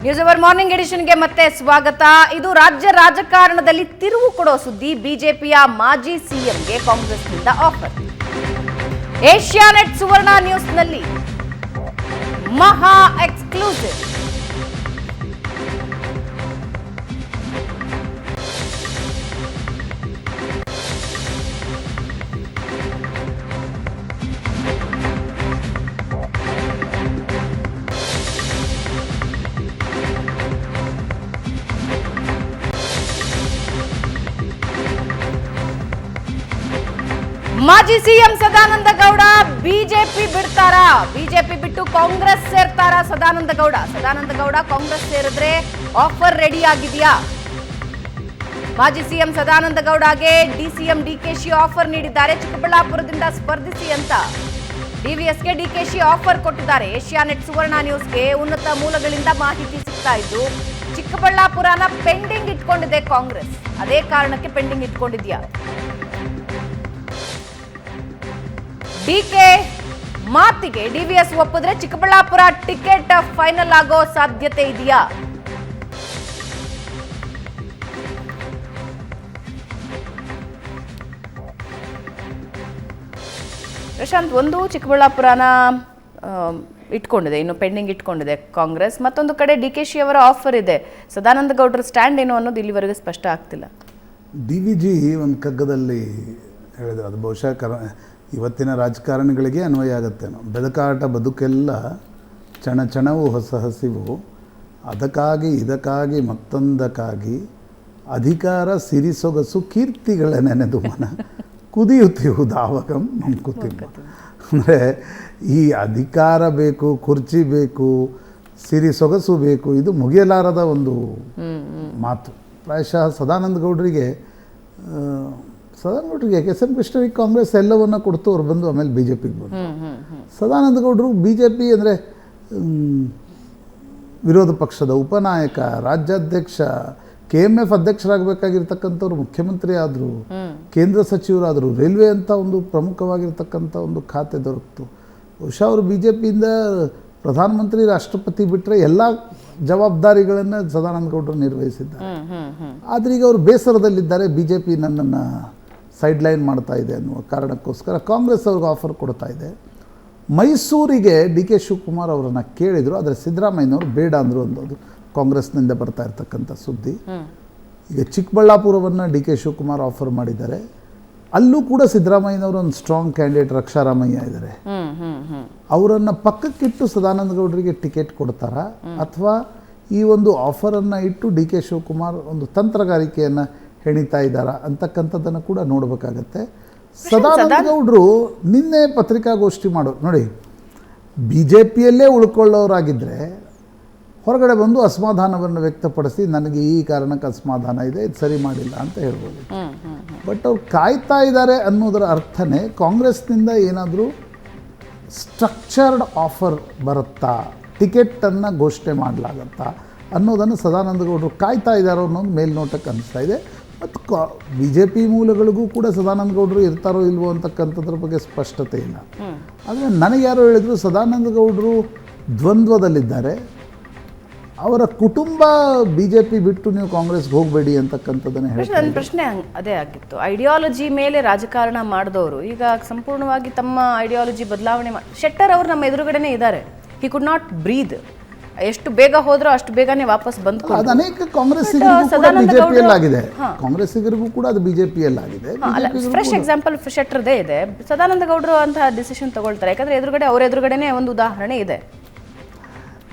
News hour morning ಎಡಿಷನ್ಗೆ ಮತ್ತೆ ಸ್ವಾಗತ. ಇದು ರಾಜ್ಯ ರಾಜಕಾರಣದಲ್ಲಿ ತಿರುವು ಕೊಡೋ ಸುದ್ದಿ. ಬಿಜೆಪಿಯ ಮಾಜಿ ಸಿಎಂಗೆ ಕಾಂಗ್ರೆಸ್ನಿಂದ ಆಫರ್. ಏಷ್ಯಾನೆಟ್ ಸುವರ್ಣ ನ್ಯೂಸ್ನಲ್ಲಿ ಮಹಾ ಎಕ್ಸ್ಕ್ಲೂಸಿವ್. ಮಾಜಿ ಸಿಎಂ ಸದಾನಂದ ಗೌಡ ಬಿಜೆಪಿ ಬಿಡ್ತಾರಾ? ಬಿಜೆಪಿ ಬಿಟ್ಟು ಕಾಂಗ್ರೆಸ್ ಸೇರ್ತಾರಾ ಸದಾನಂದ ಗೌಡ ಕಾಂಗ್ರೆಸ್ ಸೇರಿದ್ರೆ ಆಫರ್ ರೆಡಿ ಆಗಿದೆಯಾ? ಮಾಜಿ ಸಿಎಂ ಸದಾನಂದ ಗೌಡಗೆ ಡಿಸಿಎಂ ಡಿಕೆಶಿ ಆಫರ್ ನೀಡಿದ್ದಾರೆ. ಚಿಕ್ಕಬಳ್ಳಾಪುರದಿಂದ ಸ್ಪರ್ಧಿಸಿ ಅಂತ ಡಿವಿಎಸ್ಗೆ ಡಿಕೆಶಿ ಆಫರ್ ಕೊಟ್ಟಿದ್ದಾರೆ. ಏಷ್ಯಾನೆಟ್ ಸುವರ್ಣ ನ್ಯೂಸ್ಗೆ ಉನ್ನತ ಮೂಲಗಳಿಂದ ಮಾಹಿತಿ ಸಿಗ್ತಾ ಇದ್ದು, ಚಿಕ್ಕಬಳ್ಳಾಪುರನ ಪೆಂಡಿಂಗ್ ಇಟ್ಕೊಂಡಿದೆ ಕಾಂಗ್ರೆಸ್. ಅದೇ ಕಾರಣಕ್ಕೆ ಪೆಂಡಿಂಗ್ ಇಟ್ಕೊಂಡಿದ್ಯಾ? ಡಿಕೆ ಮಾತಿಗೆ ಡಿವಿಎಸ್ ಒಪ್ಪಿದ್ರೆ ಚಿಕ್ಕಬಳ್ಳಾಪುರ ಟಿಕೆಟ್ ಫೈನಲ್ ಆಗೋ ಸಾಧ್ಯತೆ ಇದೆಯಾ? ಪ್ರಶಾಂತ್, ಒಂದು ಚಿಕ್ಕಬಳ್ಳಾಪುರನ ಇಟ್ಕೊಂಡಿದೆ, ಇನ್ನು ಪೆಂಡಿಂಗ್ ಇಟ್ಕೊಂಡಿದೆ ಕಾಂಗ್ರೆಸ್. ಮತ್ತೊಂದು ಕಡೆ ಡಿಕೆಶಿ ಅವರ ಆಫರ್ ಇದೆ. ಸದಾನಂದ ಗೌಡರ ಸ್ಟ್ಯಾಂಡ್ ಏನು ಅನ್ನೋದು ಇಲ್ಲಿವರೆಗೆ ಸ್ಪಷ್ಟ ಆಗ್ತಿಲ್ಲ. DVG ಒಂದು ಕಗ್ಗದಲ್ಲಿ ಹೇಳಿದ್ರು, ಅದು ಬಹುಶಃ ಇವತ್ತಿನ ರಾಜಕಾರಣಿಗಳಿಗೆ ಅನ್ವಯ ಆಗುತ್ತೇನೋ. ಬೆದಕಾಟ ಬದುಕೆಲ್ಲ ಚಣಚಣವು ಹೊಸ ಹಸಿವು, ಅದಕ್ಕಾಗಿ ಇದಕ್ಕಾಗಿ ಮತ್ತೊಂದಕ್ಕಾಗಿ ಅಧಿಕಾರ ಸಿರಿಸೊಗಸು ಕೀರ್ತಿಗಳ ನೆನೆದು ಮನ ಕುದಿಯುತ್ತಿಹುದಾವಗಂ ಮಂಕುತಿಮ್ಮ. ಅಂದರೆ ಈ ಅಧಿಕಾರ ಬೇಕು, ಕುರ್ಚಿ ಬೇಕು, ಸಿರಿ ಸೊಗಸು ಬೇಕು, ಇದು ಮುಗಿಯಲಾರದ ಒಂದು ಮಾತು. ಪ್ರಾಯಶಃ ಸದಾನಂದ ಗೌಡರಿಗೆ ಎಸ್ ಎಂ ಕೃಷ್ಣರಿಗೆ ಕಾಂಗ್ರೆಸ್ ಎಲ್ಲವನ್ನ ಕೊಡ್ತು, ಅವ್ರು ಬಂದು ಆಮೇಲೆ BJPಗೆ ಬಂದು. ಸದಾನಂದ ಗೌಡರು BJP ಅಂದರೆ ವಿರೋಧ ಪಕ್ಷದ ಉಪನಾಯಕ, ರಾಜ್ಯಾಧ್ಯಕ್ಷ, KMF ಅಧ್ಯಕ್ಷರಾಗಬೇಕಾಗಿರ್ತಕ್ಕಂಥವ್ರು, ಮುಖ್ಯಮಂತ್ರಿ ಆದರು, ಕೇಂದ್ರ ಸಚಿವರಾದರು, ರೈಲ್ವೆ ಅಂತ ಒಂದು ಪ್ರಮುಖವಾಗಿರ್ತಕ್ಕಂಥ ಒಂದು ಖಾತೆ ದೊರಕಿತು. ಬಹುಶಃ ಅವರು BJPಯಿಂದ ಪ್ರಧಾನಮಂತ್ರಿ, ರಾಷ್ಟ್ರಪತಿ ಬಿಟ್ಟರೆ ಎಲ್ಲ ಜವಾಬ್ದಾರಿಗಳನ್ನು ಸದಾನಂದ ಗೌಡರು ನಿರ್ವಹಿಸಿದ್ದಾರೆ. ಆದರೆ ಈಗ ಅವರು ಬೇಸರದಲ್ಲಿದ್ದಾರೆ. BJP ನನ್ನನ್ನು ಸೈಡ್ ಲೈನ್ ಮಾಡ್ತಾ ಇದೆ ಅನ್ನುವ ಕಾರಣಕ್ಕೋಸ್ಕರ ಕಾಂಗ್ರೆಸ್ ಅವ್ರಿಗೆ ಆಫರ್ ಕೊಡ್ತಾ ಇದೆ. ಮೈಸೂರಿಗೆ DK ಶಿವಕುಮಾರ್ ಅವರನ್ನು ಕೇಳಿದರು, ಆದರೆ ಸಿದ್ದರಾಮಯ್ಯನವರು ಬೇಡ ಅಂದರು ಅನ್ನೋದು ಕಾಂಗ್ರೆಸ್ನಿಂದ ಬರ್ತಾ ಇರ್ತಕ್ಕಂಥ ಸುದ್ದಿ. ಈಗ ಚಿಕ್ಕಬಳ್ಳಾಪುರವನ್ನು DK ಶಿವಕುಮಾರ್ ಆಫರ್ ಮಾಡಿದ್ದಾರೆ. ಅಲ್ಲೂ ಕೂಡ ಸಿದ್ದರಾಮಯ್ಯನವರು ಒಂದು ಸ್ಟ್ರಾಂಗ್ ಕ್ಯಾಂಡಿಡೇಟ್ ರಕ್ಷಾರಾಮಯ್ಯ ಇದ್ದಾರೆ. ಅವರನ್ನು ಪಕ್ಕಕ್ಕಿಟ್ಟು ಸದಾನಂದ ಗೌಡರಿಗೆ ಟಿಕೆಟ್ ಕೊಡ್ತಾರಾ, ಅಥವಾ ಈ ಒಂದು ಆಫರನ್ನು ಇಟ್ಟು DK ಶಿವಕುಮಾರ್ ಒಂದು ತಂತ್ರಗಾರಿಕೆಯನ್ನು ಹೆಣಿತಾ ಇದ್ದಾರಾ ಅಂತಕ್ಕಂಥದ್ದನ್ನು ಕೂಡ ನೋಡಬೇಕಾಗತ್ತೆ. ಸದಾನಂದ ಗೌಡರು ನಿನ್ನೆ ಪತ್ರಿಕಾಗೋಷ್ಠಿ ಮಾಡೋರು ನೋಡಿ, BJPಯಲ್ಲೇ ಉಳ್ಕೊಳ್ಳೋರಾಗಿದ್ದರೆ ಹೊರಗಡೆ ಬಂದು ಅಸಮಾಧಾನವನ್ನು ವ್ಯಕ್ತಪಡಿಸಿ ನನಗೆ ಈ ಕಾರಣಕ್ಕೆ ಅಸಮಾಧಾನ ಇದೆ, ಇದು ಸರಿ ಮಾಡಿಲ್ಲ ಅಂತ ಹೇಳ್ಬೋದು. ಬಟ್ ಅವ್ರು ಕಾಯ್ತಾ ಇದ್ದಾರೆ ಅನ್ನೋದರ ಅರ್ಥನೇ ಕಾಂಗ್ರೆಸ್ನಿಂದ ಏನಾದರೂ ಸ್ಟ್ರಕ್ಚರ್ಡ್ ಆಫರ್ ಬರುತ್ತಾ, ಟಿಕೆಟನ್ನು ಘೋಷಣೆ ಮಾಡಲಾಗತ್ತಾ ಅನ್ನೋದನ್ನು ಸದಾನಂದ ಗೌಡರು ಕಾಯ್ತಾ ಇದ್ದಾರೋ ಅನ್ನೋದು ಮೇಲ್ನೋಟಕ್ಕೆ ಅನಿಸ್ತಾ ಇದೆ. ಮತ್ತು BJP ಮೂಲಗಳಿಗೂ ಕೂಡ ಸದಾನಂದ ಗೌಡರು ಇರ್ತಾರೋ ಇಲ್ವೋ ಅಂತಕ್ಕಂಥದ್ರ ಬಗ್ಗೆ ಸ್ಪಷ್ಟತೆ ಇಲ್ಲ. ಆದರೆ ನನಗೆ ಯಾರೋ ಹೇಳಿದ್ರು ಸದಾನಂದ ಗೌಡರು ದ್ವಂದ್ವದಲ್ಲಿದ್ದಾರೆ, ಅವರ ಕುಟುಂಬ BJP ಬಿಟ್ಟು ನೀವು ಕಾಂಗ್ರೆಸ್ಗೆ ಹೋಗಬೇಡಿ ಅಂತಕ್ಕಂಥದ್ದನ್ನು ಹೇಳಿ. ನನ್ನ ಪ್ರಶ್ನೆ ಅದೇ ಆಗಿತ್ತು. ಐಡಿಯಾಲಜಿ ಮೇಲೆ ರಾಜಕಾರಣ ಮಾಡಿದವರು ಈಗ ಸಂಪೂರ್ಣವಾಗಿ ತಮ್ಮ ಐಡಿಯಾಲಜಿ ಬದಲಾವಣೆ ಶೆಟ್ಟರ್ ಅವರು ನಮ್ಮ ಎದುರುಗಡೆನೇ ಇದ್ದಾರೆ. ಹಿ ಕುಡ್ ನಾಟ್ ಬ್ರೀದ್. ಎಷ್ಟು ಬೇಗ ಹೋದ್ರೋ ಅಷ್ಟು ಬೇಗನೆ ವಾಪಸ್ ಬಂದು ಅದು ಅನೇಕ ಕಾಂಗ್ರೆಸ್ಸಿಗರಿಗೂ ಕಾಂಗ್ರೆಸ್ಸಿಗರಿಗೂ ಕೂಡ ಅದು BJPಯಲ್ಲಾಗಿದೆ. ಫ್ರೆಶ್ ಎಕ್ಸಾಂಪಲ್ ಶೆಟ್ಟರ್ದೇ ಇದೆ. ಸದಾನಂದ ಗೌಡರು ಅಂತಹ ಡಿಸಿಷನ್ ತಗೊಳ್ತಾರೆ, ಯಾಕಂದ್ರೆ ಅವ್ರ ಎದುರುಗಡೆನೆ ಒಂದು ಉದಾಹರಣೆ ಇದೆ.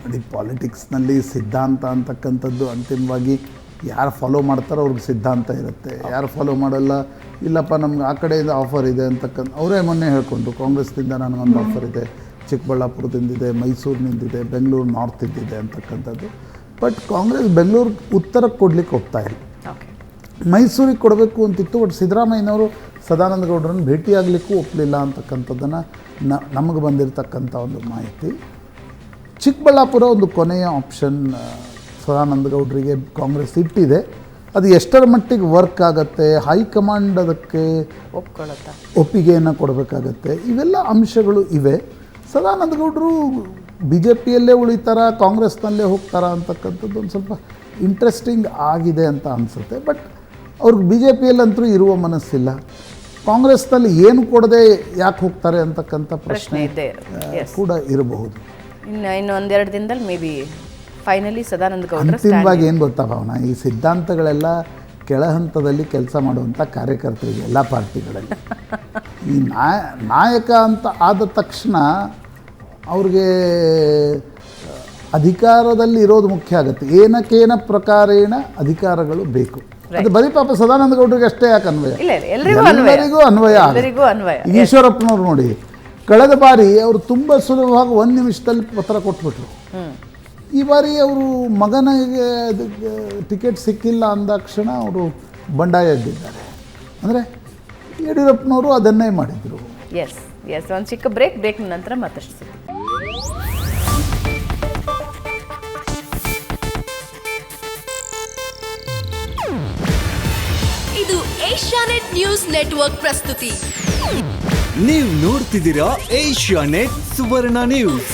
ನೋಡಿ, ಪಾಲಿಟಿಕ್ಸ್ನಲ್ಲಿ ಸಿದ್ಧಾಂತ ಅಂತಕ್ಕಂಥದ್ದು ಅಂತಿಮವಾಗಿ ಯಾರು ಫಾಲೋ ಮಾಡ್ತಾರೋ ಅವ್ರಿಗೆ ಸಿದ್ಧಾಂತ ಇರುತ್ತೆ, ಯಾರು ಫಾಲೋ ಮಾಡಲ್ಲ ಇಲ್ಲಪ್ಪ ನಮ್ಗೆ ಆ ಕಡೆಯಿಂದ ಆಫರ್ ಇದೆ ಅಂತಕ್ಕಂಥ ಅವರೇ ಮೊನ್ನೆ ಹೇಳ್ಕೊಂಡ್ರು, ಕಾಂಗ್ರೆಸ್ನಿಂದ ನನಗೊಂದು ಆಫರ್ ಇದೆ, ಚಿಕ್ಕಬಳ್ಳಾಪುರದಿಂದಿದೆ, ಮೈಸೂರಿನಿಂದಿದೆ, ಬೆಂಗಳೂರು ನಾರ್ತ್ ಇದ್ದಿದೆ ಅಂತಕ್ಕಂಥದ್ದು. ಬಟ್ ಕಾಂಗ್ರೆಸ್ ಬೆಂಗಳೂರು ಉತ್ತರಕ್ಕೆ ಕೊಡ್ಲಿಕ್ಕೆ ಹೋಗ್ತಾ ಇಲ್ಲ, ಮೈಸೂರಿಗೆ ಕೊಡಬೇಕು ಅಂತಿತ್ತು. ಬಟ್ ಸಿದ್ದರಾಮಯ್ಯನವರು ಸದಾನಂದ ಗೌಡರನ್ನು ಭೇಟಿಯಾಗಲಿಕ್ಕೂ ಒಪ್ಪಲಿಲ್ಲ ಅಂತಕ್ಕಂಥದ್ದನ್ನು ನಮಗೆ ಬಂದಿರತಕ್ಕಂಥ ಒಂದು ಮಾಹಿತಿ. ಚಿಕ್ಕಬಳ್ಳಾಪುರ ಒಂದು ಕೊನೆಯ ಆಪ್ಷನ್ ಸದಾನಂದ ಗೌಡರಿಗೆ ಕಾಂಗ್ರೆಸ್ ಇಟ್ಟಿದೆ. ಅದು ಎಷ್ಟರ ಮಟ್ಟಿಗೆ ವರ್ಕ್ ಆಗುತ್ತೆ, ಹೈಕಮಾಂಡ್ ಅದಕ್ಕೆ ಒಪ್ಪಿಗೆಯನ್ನು ಕೊಡಬೇಕಾಗತ್ತೆ, ಇವೆಲ್ಲ ಅಂಶಗಳು ಇವೆ. ಸದಾನಂದ ಗೌಡರು ಬಿ ಜೆ ಪಿಯಲ್ಲೇ ಉಳಿತಾರಾ ಕಾಂಗ್ರೆಸ್ನಲ್ಲೇ ಹೋಗ್ತಾರಾ ಅಂತಕ್ಕಂಥದ್ದು ಒಂದು ಸ್ವಲ್ಪ ಇಂಟ್ರೆಸ್ಟಿಂಗ್ ಆಗಿದೆ ಅಂತ ಅನಿಸುತ್ತೆ. ಬಟ್ ಅವ್ರಿಗೆ ಬಿ ಜೆ ಪಿಯಲ್ಲಂತೂ ಇರುವ ಮನಸ್ಸಿಲ್ಲ. ಕಾಂಗ್ರೆಸ್ನಲ್ಲಿ ಏನು ಕೊಡದೆ ಯಾಕೆ ಹೋಗ್ತಾರೆ ಅಂತಕ್ಕಂಥ ಪ್ರಶ್ನೆ ಇದೆ ಕೂಡ ಇರಬಹುದು. ಇನ್ನು ಒಂದೆರಡು ದಿನದಲ್ಲಿ ಮೇ ಬಿ ಫೈನಲಿ ಸದಾನಂದ ಗೌಡ್ರ ಅಂತಿಮವಾಗಿ ಏನು ಗೊತ್ತಾ ಭಾವನ, ಈ ಸಿದ್ಧಾಂತಗಳೆಲ್ಲ ಕೆಳ ಹಂತದಲ್ಲಿ ಕೆಲಸ ಮಾಡುವಂಥ ಕಾರ್ಯಕರ್ತರಿಗೆ ಎಲ್ಲ ಪಾರ್ಟಿಗಳಲ್ಲಿ ಈ ನಾಯಕ ಅಂತ ಆದ ತಕ್ಷಣ ಅವ್ರಿಗೆ ಅಧಿಕಾರದಲ್ಲಿ ಇರೋದು ಮುಖ್ಯ ಆಗುತ್ತೆ. ಏನಕ್ಕೇನ ಪ್ರಕಾರೇಣ ಅಧಿಕಾರಗಳು ಬೇಕು. ಅದು ಬರೀ ಪಾಪ ಸದಾನಂದ ಗೌಡರಿಗೆ ಅಷ್ಟೇ ಯಾಕೆ ಅನ್ವಯ, ಎಲ್ಲರಿಗೂ ಅನ್ವಯ. ಈಗ ಈಶ್ವರಪ್ಪನವ್ರು ನೋಡಿ, ಕಳೆದ ಬಾರಿ ಅವರು ತುಂಬ ಸುಲಭವಾಗಿ 1 ನಿಮಿಷದಲ್ಲಿ ಪತ್ರ ಕೊಟ್ಬಿಟ್ರು. ಈ ಬಾರಿ ಅವರು ಮಗನಿಗೆ ಟಿಕೆಟ್ ಸಿಕ್ಕಿಲ್ಲ ಅಂದಾಕ್ಷಣ ಅವರು ಬಂಡಾಯ ಎದ್ದಿದ್ದಾರೆ. ಅಂದರೆ ಯಡಿಯೂರಪ್ಪನವರು ಅದನ್ನೇ ಮಾಡಿದರು. ಎಸ್ ಒಂದು ಚಿಕ್ಕ ಬ್ರೇಕ್ ನಂತರ ಮತ್ತಷ್ಟು. ಇದು ಏಷ್ಯಾನೆಟ್ ನ್ಯೂಸ್ ನೆಟ್ವರ್ಕ್ ಪ್ರಸ್ತುತಿ. ನೀವು ನೋಡ್ತಿದ್ದೀರಾ ಏಷ್ಯಾನೆಟ್ ಸುವರ್ಣ ನ್ಯೂಸ್.